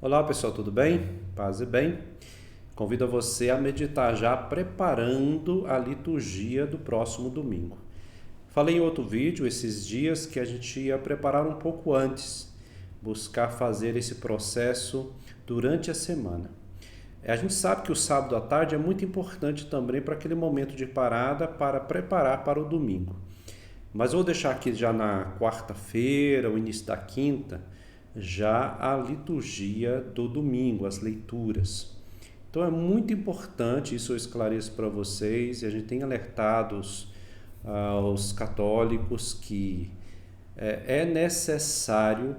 Olá pessoal, tudo bem? Paz e bem. Convido você a meditar já preparando a liturgia do próximo domingo. Falei em outro vídeo esses dias que a gente ia preparar um pouco antes, buscar fazer esse processo durante a semana. A gente sabe que o sábado à tarde é muito importante também para aquele momento de parada para preparar para o domingo. Mas vou deixar aqui já na quarta-feira, o início da quinta, já a liturgia do domingo, as leituras. Então é muito importante, isso eu esclareço para vocês, e a gente tem alertado aos católicos que é necessário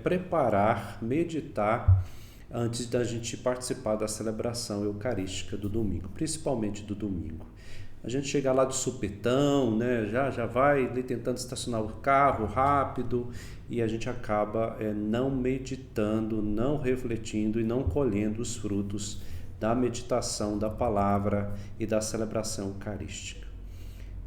preparar, meditar antes da gente participar da celebração eucarística do domingo, principalmente do domingo. A gente chega lá de supetão, né? Já vai ali tentando estacionar o carro rápido e a gente acaba não meditando, não refletindo e não colhendo os frutos da meditação da palavra e da celebração eucarística.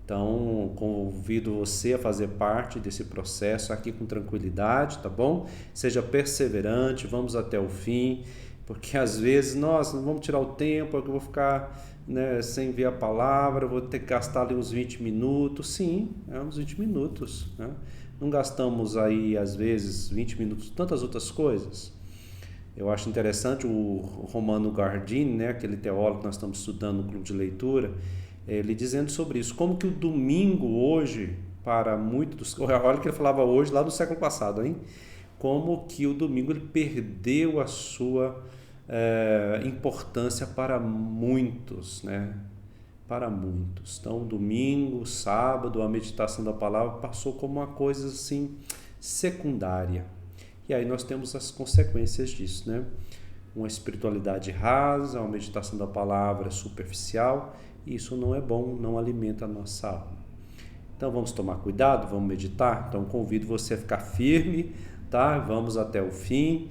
Então, convido você a fazer parte desse processo aqui com tranquilidade, tá bom? Seja perseverante, vamos até o fim, porque às vezes, nossa, não vamos tirar o tempo, eu vou ficar sem ver a palavra, vou ter que gastar ali uns 20 minutos. Sim, uns 20 minutos, né? Não gastamos aí, às vezes, 20 minutos tantas outras coisas. Eu acho interessante o Romano Guardini, né, aquele teólogo que nós estamos estudando no clube de leitura, ele dizendo sobre isso, como que o domingo hoje, para muitos, olha o que ele falava hoje, lá no século passado, hein? Como que o domingo ele perdeu a sua importância para muitos, né? Para muitos. Então, o domingo, o sábado, a meditação da palavra passou como uma coisa assim secundária. E aí nós temos as consequências disso, né? Uma espiritualidade rasa, uma meditação da palavra superficial, e isso não é bom, não alimenta a nossa alma. Então vamos tomar cuidado, vamos meditar. Então convido você a ficar firme, tá? Vamos até o fim.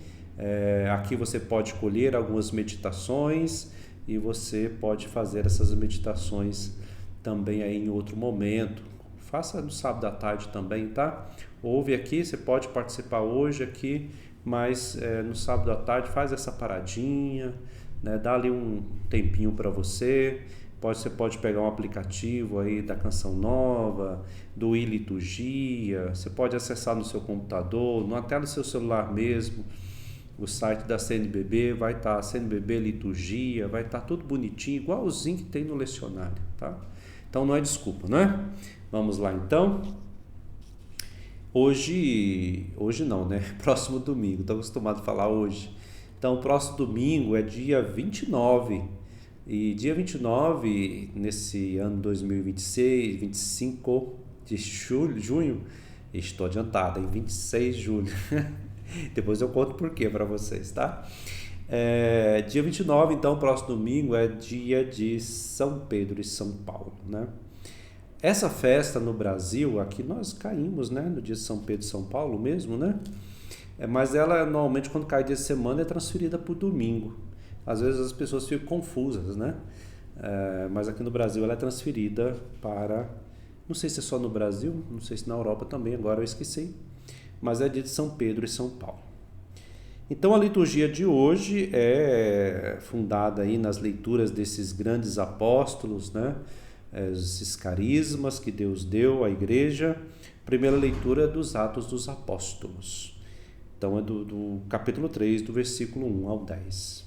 Aqui você pode colher algumas meditações e você pode fazer essas meditações também aí em outro momento. Faça no sábado à tarde também, tá? Ouve aqui, você pode participar hoje aqui, mas no sábado à tarde faz essa paradinha, né? Dá ali um tempinho para você. Você pode pegar um aplicativo aí da Canção Nova, do iLiturgia, você pode acessar no seu computador, na tela do seu celular mesmo, o site da CNBB, vai estar CNBB Liturgia, vai estar tudo bonitinho, igualzinho que tem no lecionário, tá? Então não é desculpa, né? Vamos lá então. Hoje não, né? Próximo domingo, estou acostumado a falar hoje. Então o próximo domingo é dia 29. E dia 29, nesse ano 2026, 25 de junho, estou adiantado, em 26 de julho. Depois eu conto por quê para vocês, tá? Dia 29, então, próximo domingo, é dia de São Pedro e São Paulo, né? Essa festa no Brasil, aqui nós caímos, né? No dia de São Pedro e São Paulo mesmo, né? Mas ela, normalmente, quando cai dia de semana, é transferida para o domingo. Às vezes as pessoas ficam confusas, né? Mas aqui no Brasil ela é transferida para... Não sei se é só no Brasil, não sei se na Europa também, agora eu esqueci. Mas é dia de São Pedro e São Paulo. Então a liturgia de hoje é fundada aí nas leituras desses grandes apóstolos, né? Esses carismas que Deus deu à igreja. Primeira leitura dos Atos dos Apóstolos. Então é do capítulo 3, do versículo 1 ao 10.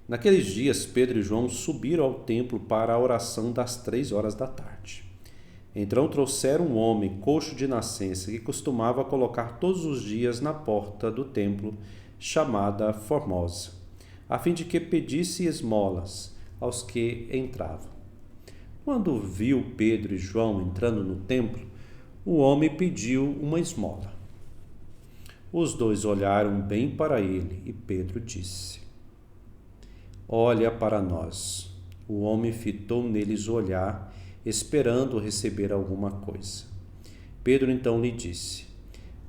Naqueles dias, Pedro e João subiram ao templo para a oração das 3 horas da tarde. Então trouxeram um homem coxo de nascença que costumava colocar todos os dias na porta do templo, chamada Formosa, a fim de que pedisse esmolas aos que entravam. Quando viu Pedro e João entrando no templo, o homem pediu uma esmola. Os dois olharam bem para ele e Pedro disse: Olha para nós. O homem fitou neles o olhar, esperando receber alguma coisa. Pedro então lhe disse: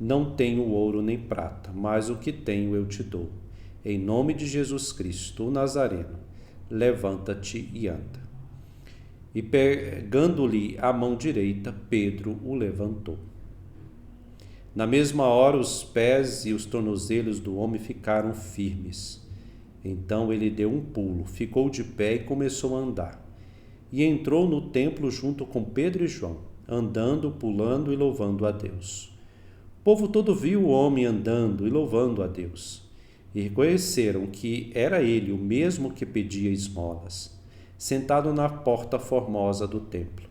Não tenho ouro nem prata, mas o que tenho eu te dou. Em nome de Jesus Cristo, o Nazareno, levanta-te e anda. E pegando-lhe a mão direita, Pedro o levantou. Na mesma hora, os pés e os tornozelos do homem ficaram firmes. Então ele deu um pulo, ficou de pé e começou a andar. E entrou no templo junto com Pedro e João, andando, pulando e louvando a Deus. O povo todo viu o homem andando e louvando a Deus, e reconheceram que era ele o mesmo que pedia esmolas, sentado na porta formosa do templo.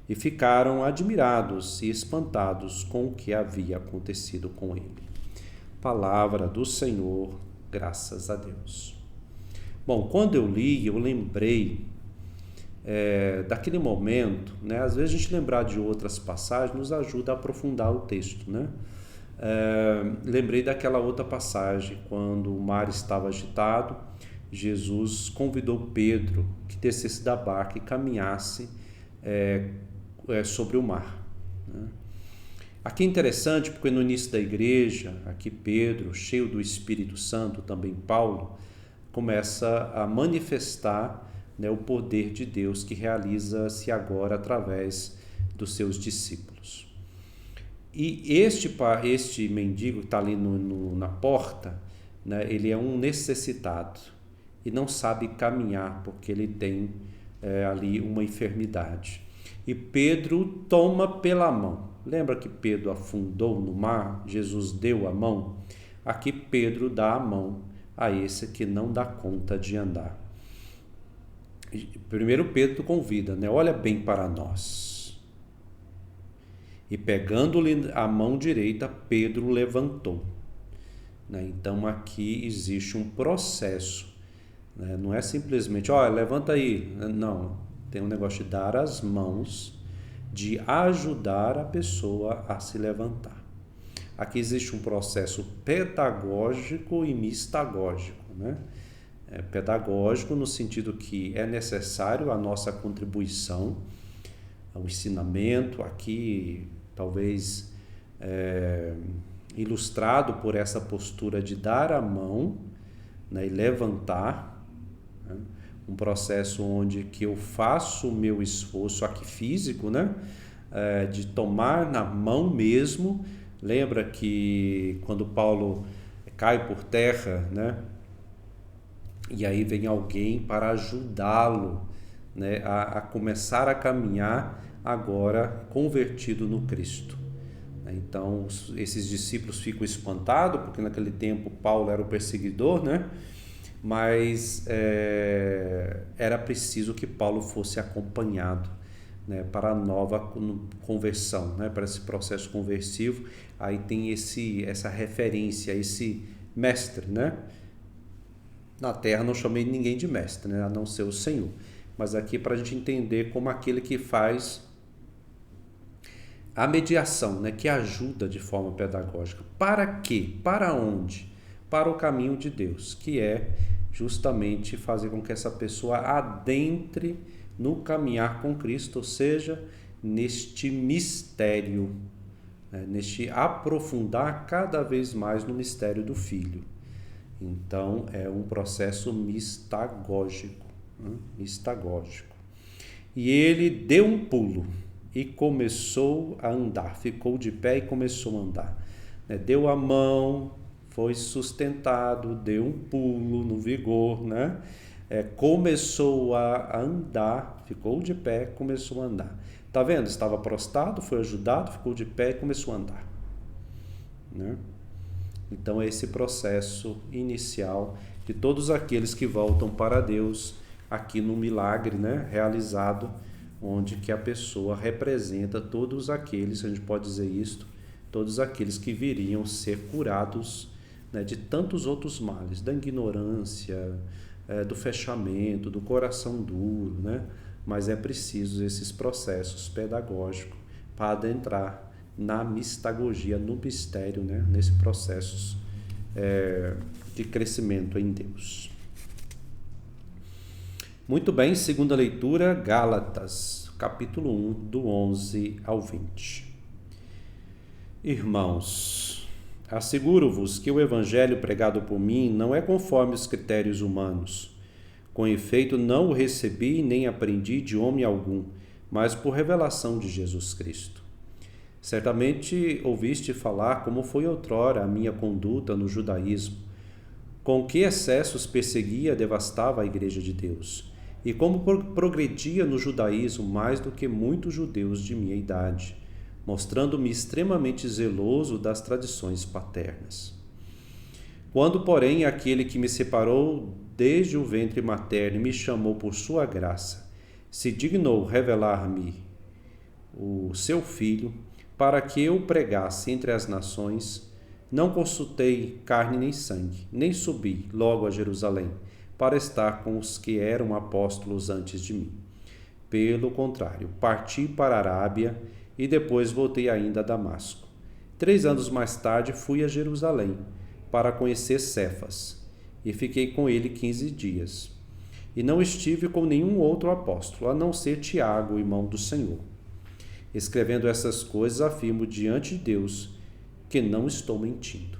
E ficaram admirados e espantados com o que havia acontecido com ele. Palavra do Senhor, graças a Deus. Bom, quando eu li, eu lembrei daquele momento, né? Às vezes a gente lembrar de outras passagens nos ajuda a aprofundar o texto, né? Lembrei daquela outra passagem, quando o mar estava agitado, Jesus convidou Pedro que descesse da barca e caminhasse sobre o mar, né? Aqui é interessante porque no início da igreja, aqui Pedro, cheio do Espírito Santo, também Paulo, começa a manifestar, né, o poder de Deus que realiza-se agora através dos seus discípulos. E este mendigo que está ali na porta, né, ele é um necessitado e não sabe caminhar porque ele tem ali uma enfermidade. E Pedro toma pela mão. Lembra que Pedro afundou no mar? Jesus deu a mão? Aqui Pedro dá a mão a esse que não dá conta de andar. Primeiro Pedro convida, né? Olha bem para nós. E pegando-lhe a mão direita, Pedro levantou, né? Então aqui existe um processo, né? Não é simplesmente, olha, levanta aí. Não, tem um negócio de dar as mãos, de ajudar a pessoa a se levantar. Aqui existe um processo pedagógico e mistagógico, né? Pedagógico no sentido que é necessário a nossa contribuição, o ensinamento, aqui talvez ilustrado por essa postura de dar a mão, né, e levantar, né? Um processo onde que eu faço o meu esforço aqui físico, né? De tomar na mão mesmo. Lembra que quando Paulo cai por terra, né? E aí vem alguém para ajudá-lo, né, a começar a caminhar agora convertido no Cristo. Então esses discípulos ficam espantados, porque naquele tempo Paulo era o perseguidor, né? Mas era preciso que Paulo fosse acompanhado, né, para a nova conversão, né, para esse processo conversivo. Aí tem essa referência, esse mestre, né? Na terra não chamei ninguém de mestre, né, a não ser o Senhor. Mas aqui para a gente entender como aquele que faz a mediação, né, que ajuda de forma pedagógica. Para quê? Para onde? Para o caminho de Deus, que é justamente fazer com que essa pessoa adentre no caminhar com Cristo, ou seja, neste mistério, né, neste aprofundar cada vez mais no mistério do Filho. Então, é um processo mistagógico, né? Mistagógico. E ele deu um pulo e começou a andar, ficou de pé e começou a andar, né? Deu a mão, foi sustentado, deu um pulo no vigor, né? Começou a andar, ficou de pé, começou a andar. Tá vendo? Estava prostrado, foi ajudado, ficou de pé e começou a andar, né? Então é esse processo inicial de todos aqueles que voltam para Deus aqui no milagre, né, realizado, onde que a pessoa representa todos aqueles, a gente pode dizer isto, todos aqueles que viriam ser curados, né, de tantos outros males, da ignorância, do fechamento, do coração duro, né? Mas é preciso esses processos pedagógicos para adentrar na mistagogia, no mistério, né? Nesse processo de crescimento em Deus. Muito bem, segunda leitura, Gálatas, capítulo 1, do 11 ao 20. Irmãos, asseguro-vos que o evangelho pregado por mim não é conforme os critérios humanos. Com efeito, não o recebi nem aprendi de homem algum, mas por revelação de Jesus Cristo. Certamente ouviste falar como foi outrora a minha conduta no judaísmo, com que excessos perseguia e devastava a igreja de Deus, e como progredia no judaísmo mais do que muitos judeus de minha idade, mostrando-me extremamente zeloso das tradições paternas. Quando, porém, aquele que me separou desde o ventre materno e me chamou por sua graça, se dignou revelar-me o seu Filho, para que eu pregasse entre as nações, não consultei carne nem sangue, nem subi logo a Jerusalém, para estar com os que eram apóstolos antes de mim. Pelo contrário, parti para a Arábia e depois voltei ainda a Damasco. 3 anos mais tarde fui a Jerusalém, para conhecer Cefas, e fiquei com ele 15 dias. E não estive com nenhum outro apóstolo, a não ser Tiago, irmão do Senhor. Escrevendo essas coisas, afirmo diante de Deus que não estou mentindo.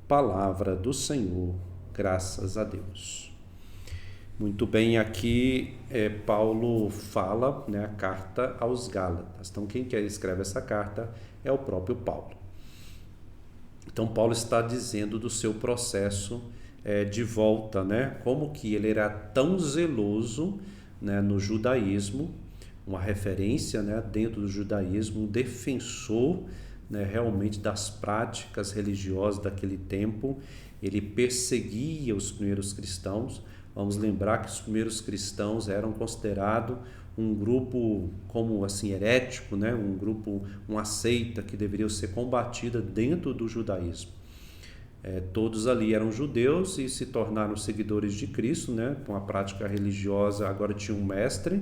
Palavra do Senhor, graças a Deus. Muito bem, aqui Paulo fala, a carta aos Gálatas. Então, quem escreve essa carta é o próprio Paulo. Então, Paulo está dizendo do seu processo de volta, como que ele era tão zeloso no judaísmo, uma referência dentro do judaísmo, um defensor realmente das práticas religiosas daquele tempo. Ele perseguia os primeiros cristãos. Vamos lembrar que os primeiros cristãos eram considerados um grupo como assim herético, um grupo, uma seita que deveria ser combatida dentro do judaísmo. Todos ali eram judeus e se tornaram seguidores de Cristo, com a prática religiosa. Agora tinha um mestre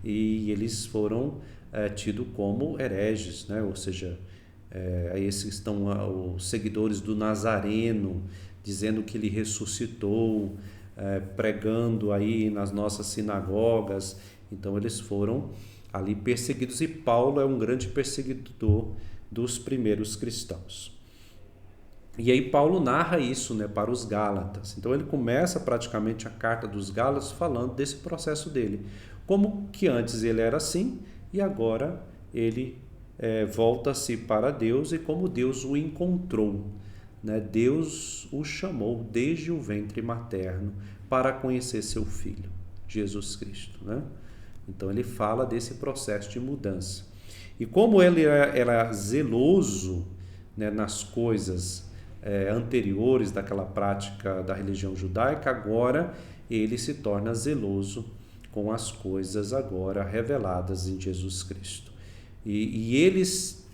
e eles foram tidos como hereges, ou seja, esses estão os seguidores do Nazareno, dizendo que ele ressuscitou, pregando aí nas nossas sinagogas. Então eles foram ali perseguidos, e Paulo é um grande perseguidor dos primeiros cristãos. E aí Paulo narra isso para os Gálatas. Então ele começa praticamente a carta dos Gálatas falando desse processo dele, como que antes ele era assim e agora ele volta-se para Deus, e como Deus o encontrou. Deus o chamou desde o ventre materno para conhecer seu Filho, Jesus Cristo. Então ele fala desse processo de mudança. E como ele era zeloso nas coisas anteriores daquela prática da religião judaica, agora ele se torna zeloso com as coisas agora reveladas em Jesus Cristo. E eles,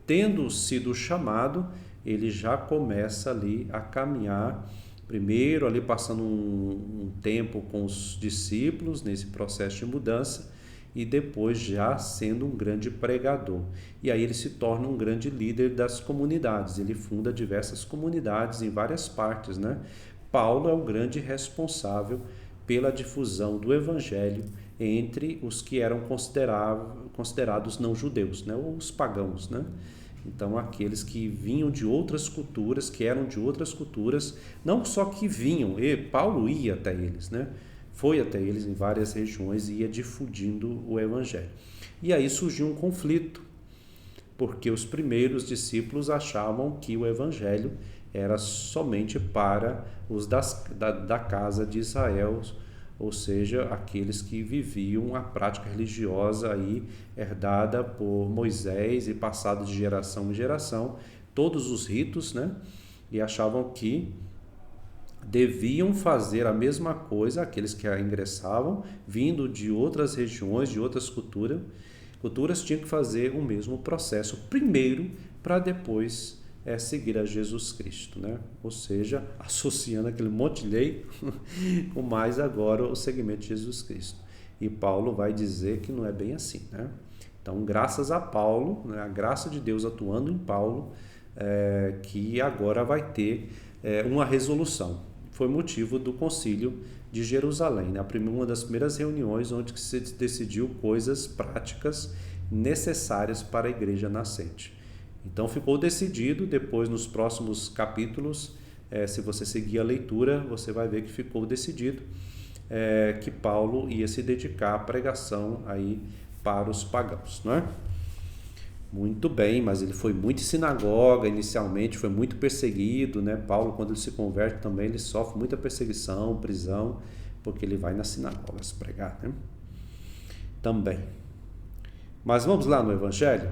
tendo sido chamado, ele já começa ali a caminhar, primeiro ali passando um tempo com os discípulos nesse processo de mudança, e depois já sendo um grande pregador. E aí ele se torna um grande líder das comunidades. Ele funda diversas comunidades em várias partes. Paulo é o grande responsável pela difusão do evangelho entre os que eram considerados não judeus, ou os pagãos. Então aqueles que vinham de outras culturas, que eram de outras culturas, não só que vinham, Paulo ia até eles, foi até eles em várias regiões e ia difundindo o evangelho. E aí surgiu um conflito, porque os primeiros discípulos achavam que o evangelho era somente para os da casa de Israel, ou seja, aqueles que viviam a prática religiosa aí herdada por Moisés e passada de geração em geração, todos os ritos, e achavam que deviam fazer a mesma coisa aqueles que ingressavam, vindo de outras regiões, de outras culturas tinham que fazer o mesmo processo primeiro, para depois seguir a Jesus Cristo, Ou seja, associando aquele monte de lei com mais agora o segmento de Jesus Cristo. E Paulo vai dizer que não é bem assim, Então, graças a Paulo, a graça de Deus atuando em Paulo, que agora vai ter uma resolução. Foi motivo do Concílio de Jerusalém, uma das primeiras reuniões onde se decidiu coisas práticas necessárias para a igreja nascente. Então ficou decidido, depois nos próximos capítulos, se você seguir a leitura, você vai ver que ficou decidido que Paulo ia se dedicar à pregação aí para os pagãos, Muito bem, mas ele foi muito em sinagoga inicialmente, foi muito perseguido, né? Paulo, quando ele se converte também, ele sofre muita perseguição, prisão, porque ele vai nas sinagogas pregar, né? Também. Mas vamos lá no Evangelho?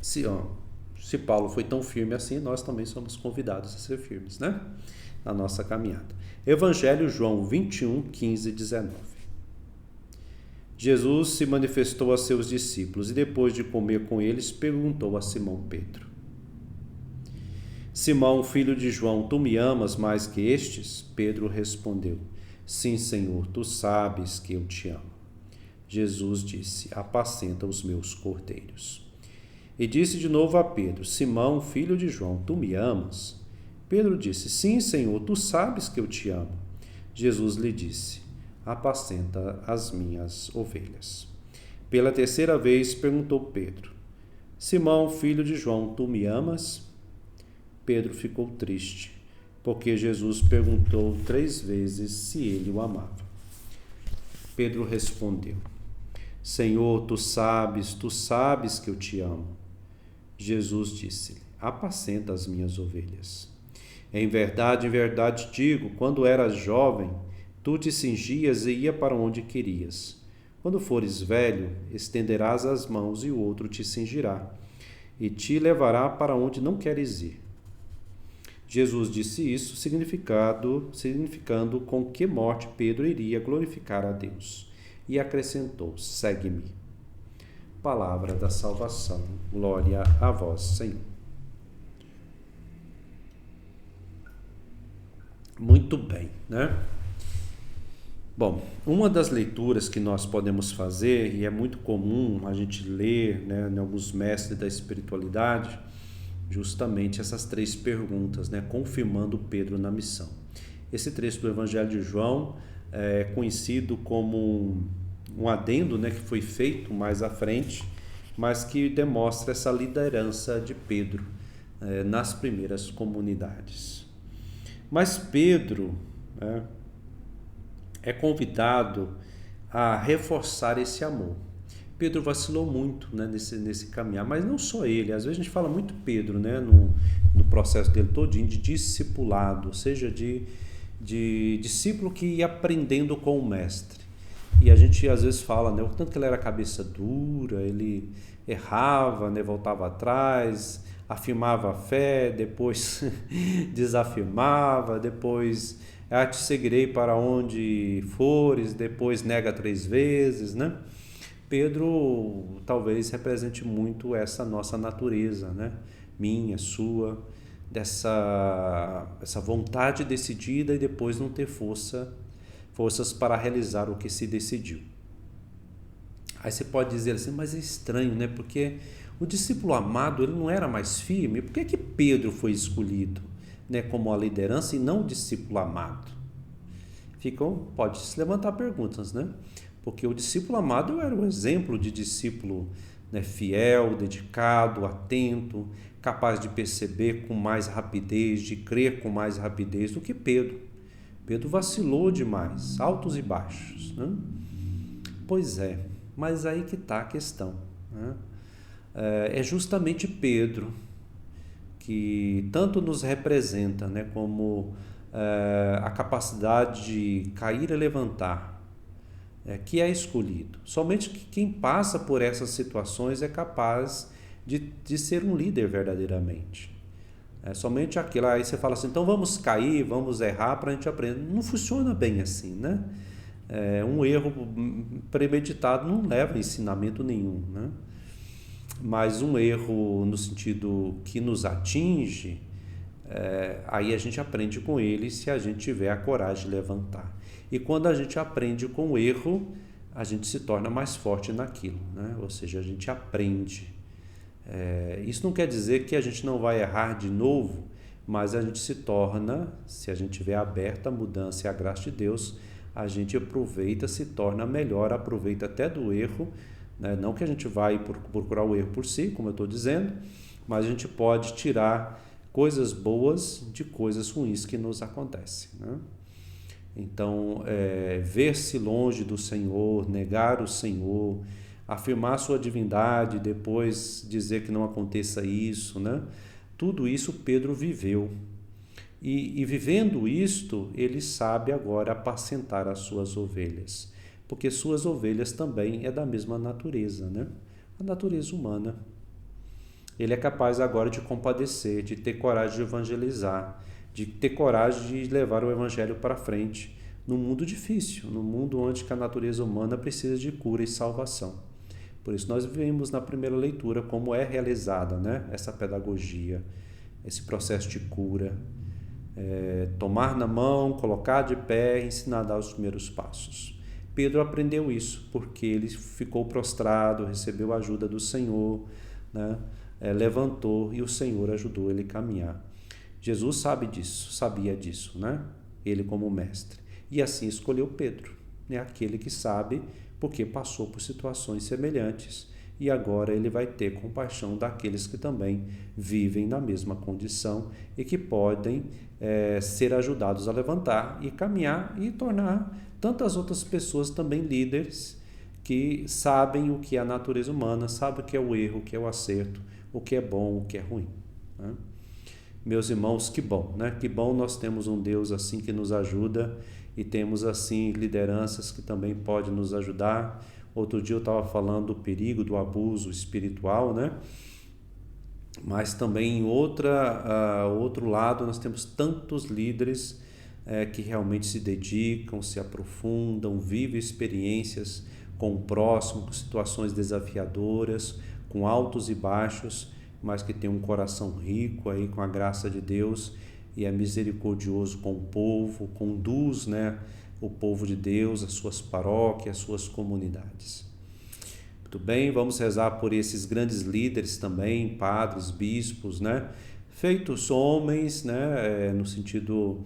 Se Paulo foi tão firme assim, nós também somos convidados a ser firmes, né? Na nossa caminhada. Evangelho João 21, 15 e 19. Jesus se manifestou a seus discípulos e depois de comer com eles, perguntou a Simão Pedro: Simão, filho de João, tu me amas mais que estes? Pedro respondeu: Sim, Senhor, tu sabes que eu te amo. Jesus disse: Apacenta os meus cordeiros. E disse de novo a Pedro: Simão, filho de João, tu me amas? Pedro disse: Sim, Senhor, tu sabes que eu te amo. Jesus lhe disse: Apacenta as minhas ovelhas. Pela terceira vez perguntou Pedro: Simão, filho de João, tu me amas? Pedro ficou triste, porque Jesus perguntou 3 vezes se ele o amava. Pedro respondeu: Senhor, tu sabes que eu te amo. Jesus disse-lhe: Apacenta as minhas ovelhas. Em verdade digo, quando eras jovem, tu te cingias e ia para onde querias. Quando fores velho, estenderás as mãos e o outro te cingirá e te levará para onde não queres ir. Jesus disse isso, significando com que morte Pedro iria glorificar a Deus. E acrescentou: Segue-me. Palavra da salvação. Glória a vós, Senhor. Muito bem, né? Bom, uma das leituras que nós podemos fazer, e é muito comum a gente ler, né, em alguns mestres da espiritualidade, justamente essas 3 perguntas, né, confirmando Pedro na missão. Esse trecho do Evangelho de João é conhecido como um adendo, né, que foi feito mais à frente, mas que demonstra essa liderança de Pedro nas primeiras comunidades. Mas Pedro é convidado a reforçar esse amor. Pedro vacilou muito, né, nesse caminhar, mas não só ele. Às vezes a gente fala muito Pedro, né, no processo dele todinho de discipulado, ou seja, de discípulo que ia aprendendo com o mestre. E a gente às vezes fala, né, o tanto que ele era cabeça dura, ele errava, né, voltava atrás, afirmava a fé, depois desafirmava, depois te seguirei para onde fores, depois nega 3 vezes, né? Pedro talvez represente muito essa nossa natureza, né? Minha, sua, essa vontade decidida e depois não ter forças para realizar o que se decidiu. Aí você pode dizer assim, mas é estranho, né? Porque o discípulo amado, ele não era mais firme. Por que Pedro foi escolhido, né, como a liderança e não o discípulo amado? Pode se levantar perguntas, né? Porque o discípulo amado era o exemplo de discípulo, né, fiel, dedicado, atento, capaz de perceber com mais rapidez, de crer com mais rapidez do que Pedro. Pedro vacilou demais, altos e baixos, né? Pois é, mas aí que está a questão, né? É justamente Pedro que tanto nos representa, né, como a capacidade de cair e levantar, que é escolhido. Somente quem passa por essas situações é capaz de ser um líder verdadeiramente. Somente aquilo. Aí você fala assim, então vamos cair, vamos errar para a gente aprender. Não funciona bem assim, né? Um erro premeditado não leva a ensinamento nenhum, né? Mas um erro no sentido que nos atinge, aí a gente aprende com ele se a gente tiver a coragem de levantar. E quando a gente aprende com o erro, a gente se torna mais forte naquilo, né? Ou seja, a gente aprende. Isso não quer dizer que a gente não vai errar de novo, mas a gente se torna, se a gente tiver aberta a mudança e a graça de Deus, a gente aproveita, se torna melhor, aproveita até do erro, né? Não que a gente vai procurar o erro por si, como eu estou dizendo, mas a gente pode tirar coisas boas de coisas ruins que nos acontecem, né? Então, ver-se longe do Senhor, negar o Senhor, afirmar sua divindade, depois dizer que não aconteça isso, né? Tudo isso Pedro viveu. E vivendo isto, ele sabe agora apacentar as suas ovelhas, porque suas ovelhas também é da mesma natureza, né? A natureza humana. Ele é capaz agora de compadecer, de ter coragem de evangelizar, de ter coragem de levar o evangelho para frente, num mundo difícil, num mundo onde a natureza humana precisa de cura e salvação. Por isso nós vimos na primeira leitura como é realizada, né, essa pedagogia, esse processo de cura. Tomar na mão, colocar de pé, ensinar a dar os primeiros passos. Pedro aprendeu isso porque ele ficou prostrado, recebeu a ajuda do Senhor, né? Levantou e o Senhor ajudou ele a caminhar. Jesus sabia disso, né? Ele como mestre. E assim escolheu Pedro, né? Aquele que sabe porque passou por situações semelhantes e agora ele vai ter compaixão daqueles que também vivem na mesma condição e que podem ser ajudados a levantar e caminhar e tornar tantas outras pessoas também líderes que sabem o que é a natureza humana, sabem o que é o erro, o que é o acerto, o que é bom, o que é ruim, né? Meus irmãos, que bom, né? Que bom nós temos um Deus assim que nos ajuda e temos assim lideranças que também podem nos ajudar. Outro dia eu estava falando do perigo do abuso espiritual, né? Mas também em outro lado nós temos tantos líderes que realmente se dedicam, se aprofundam, vivem experiências com o próximo, com situações desafiadoras, com altos e baixos, mas que tem um coração rico aí com a graça de Deus e é misericordioso com o povo, conduz, né, o povo de Deus, as suas paróquias, as suas comunidades. Muito bem, vamos rezar por esses grandes líderes também, padres, bispos, né, feitos homens, né, no sentido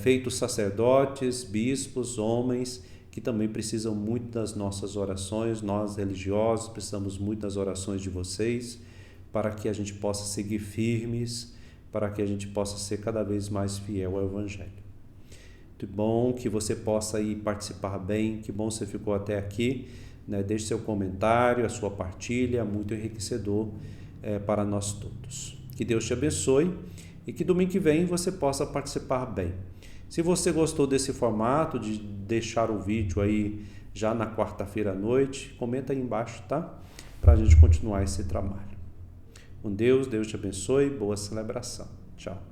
feitos sacerdotes, bispos, homens, que também precisam muito das nossas orações. Nós religiosos precisamos muito das orações de vocês, para que a gente possa seguir firmes, para que a gente possa ser cada vez mais fiel ao Evangelho. Muito bom que você possa aí participar bem, que bom você ficou até aqui, né? Deixe seu comentário, a sua partilha, muito enriquecedor para nós todos. Que Deus te abençoe e que domingo que vem você possa participar bem. Se você gostou desse formato, de deixar o vídeo aí já na quarta-feira à noite, comenta aí embaixo, tá? Para a gente continuar esse trabalho. Com Deus, Deus te abençoe, boa celebração. Tchau.